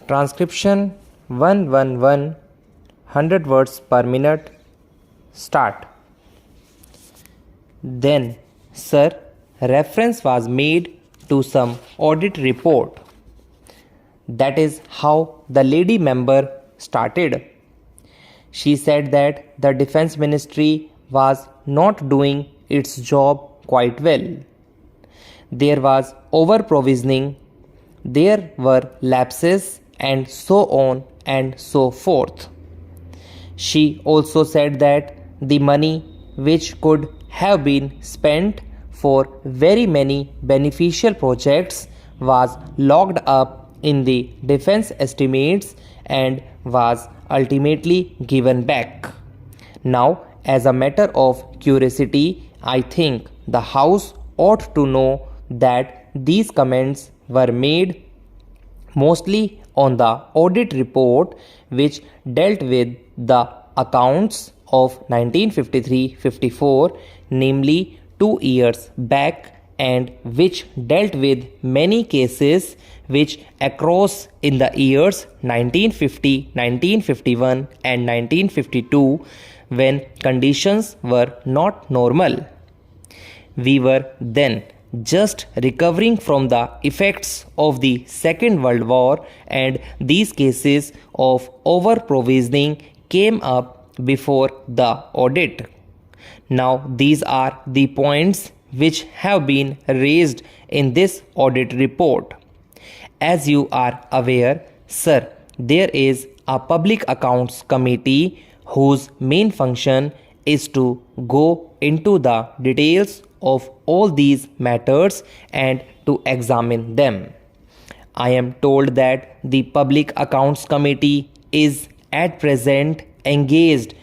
Transcription 111 100 words per minute. Start. Then, sir, reference was made to some audit report. That is how the lady member started. She said that the defense ministry was not doing its job quite well. There was over provisioning, there were lapses, and so on and so forth. She also said that the money which could have been spent for very many beneficial projects was locked up in the defense estimates and was ultimately given back. Now, as a matter of curiosity, I think the House ought to know that these comments were made mostly on the audit report which dealt with the accounts of 1953-54, namely 2 years back, and which dealt with many cases which across in the years 1950, 1951 and 1952 when conditions were not normal. We were then just recovering from the effects of the Second World War, and these cases of over-provisioning came up before the audit. Now, these are the points which have been raised in this audit report. As you are aware, sir, there is a Public Accounts Committee whose main function is to go into the details of all these matters and to examine them. I am told that the Public Accounts Committee is at present engaged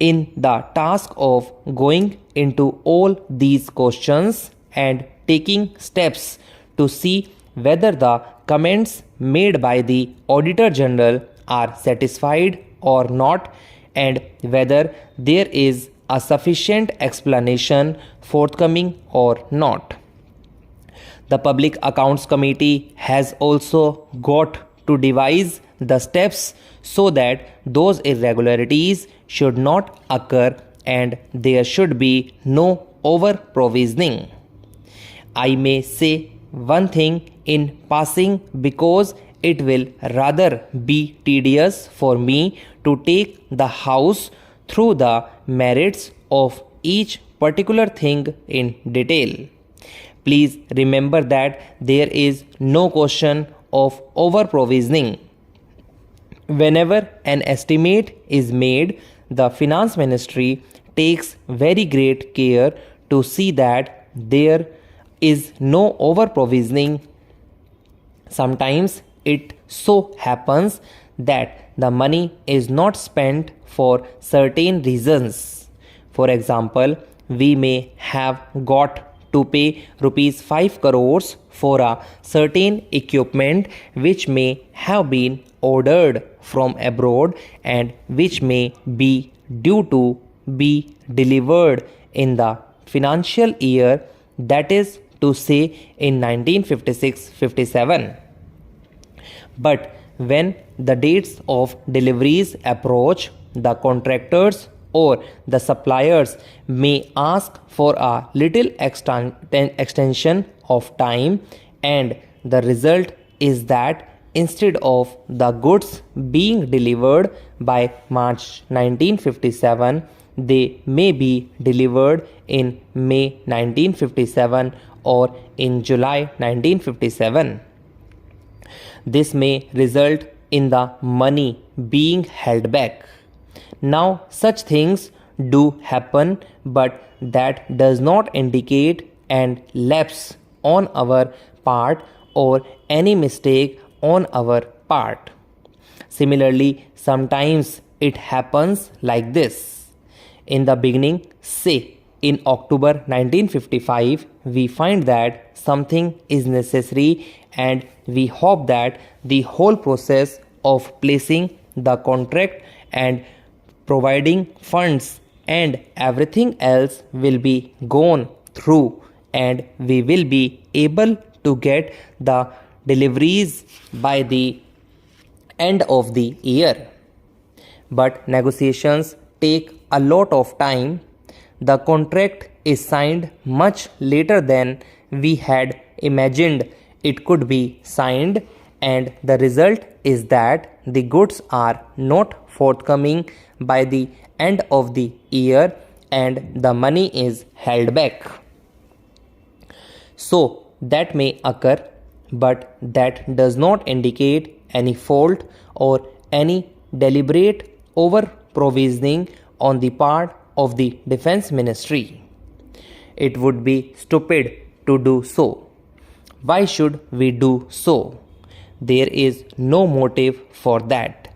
in the task of going into all these questions and taking steps to see whether the comments made by the Auditor General are satisfied or not, and whether there is a sufficient explanation forthcoming or not. The Public Accounts Committee has also got to devise the steps so that those irregularities should not occur and there should be no over provisioning. I may say one thing in passing because it will rather be tedious for me to take the House through the merits of each particular thing in detail. Please remember that there is no question of over provisioning. Whenever an estimate is made, the Finance Ministry takes very great care to see that there is no over provisioning. Sometimes it so happens that the money is not spent for certain reasons. For example, we may have got to pay rupees 5 crores for a certain equipment which may have been ordered from abroad and which may be due to be delivered in the financial year, that is to say in 1956-57. But when the dates of deliveries approach, the contractors or the suppliers may ask for a little extension of time, and the result is that instead of the goods being delivered by March 1957, they may be delivered in May 1957 or in July 1957. This may result in the money being held back. Now, such things do happen, but that does not indicate an lapse on our part or any mistake on our part. Similarly, sometimes it happens like this. In the beginning, say in October 1955, we find that something is necessary and we hope that the whole process of placing the contract and providing funds and everything else will be gone through and we will be able to get the deliveries by the end of the year. But negotiations take a lot of time. The contract is signed much later than we had imagined it could be signed, and the result is that the goods are not forthcoming by the end of the year and the money is held back. So that may occur, but that does not indicate any fault or any deliberate over provisioning on the part of the Defense Ministry. It would be stupid to do so. Why should we do so? There is no motive for that.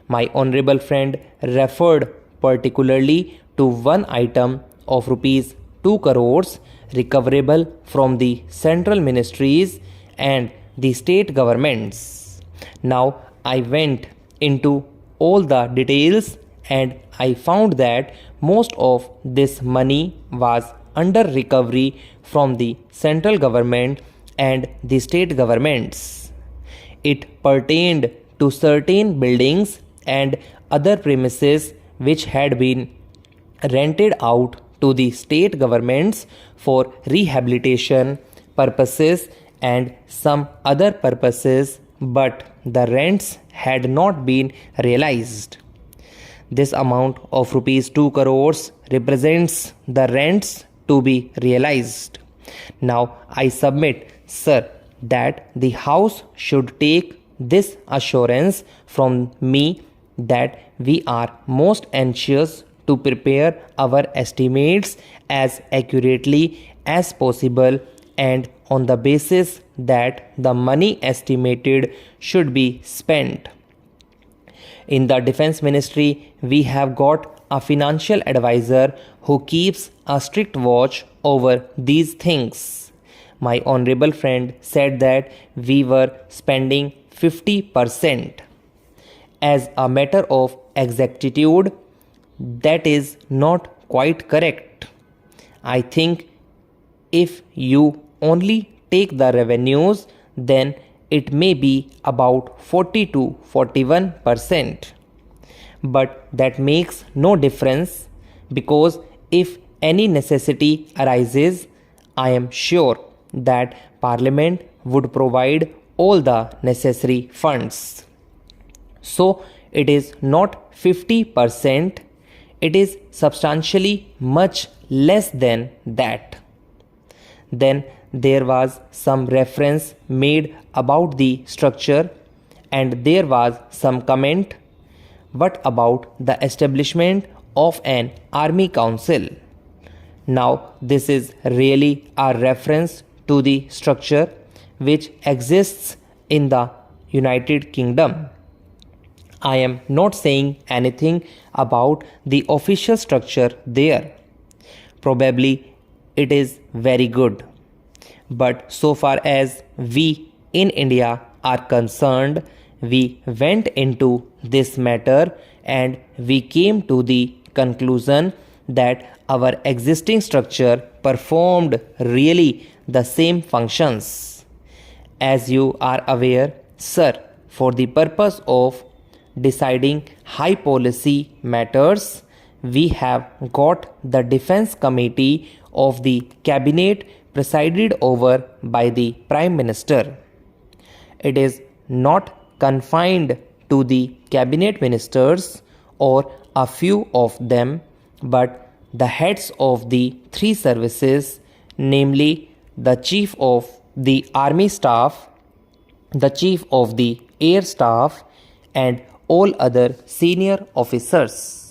My honorable friend referred particularly to one item of rupees 2 crores recoverable from the central ministries and the state governments. Now I went into all the details and I found that most of this money was under recovery from the central government and the state governments. It pertained to certain buildings and other premises which had been rented out to the state governments for rehabilitation purposes and some other purposes, but the rents had not been realized. This amount of rupees 2 crores represents the rents to be realized. Now I submit, sir, that the House should take this assurance from me that we are most anxious to prepare our estimates as accurately as possible and on the basis that the money estimated should be spent. In the Defense Ministry, we have got a financial advisor who keeps a strict watch over these things. My honorable friend said that we were spending 50%. As a matter of exactitude, that is not quite correct. I think if you only take the revenues, then it may be about 40 to 41%. But that makes no difference because if any necessity arises, I am sure that Parliament would provide all the necessary funds. So it is not 50%, it is substantially much less than that. Then there was some reference made about the structure and there was some comment. What about the establishment of an army council? Now this is really a reference to the structure which exists in the United Kingdom. I am not saying anything about the official structure there. Probably it is very good. But so far as we in India are concerned, we went into this matter and we came to the conclusion that our existing structure performed really the same functions. As you are aware, sir, for the purpose of deciding high policy matters, we have got the Defense Committee of the Cabinet presided over by the Prime Minister. It is not confined to the Cabinet Ministers or a few of them, but the heads of the three services, namely the Chief of the Army Staff, the Chief of the Air Staff, and all other senior officers.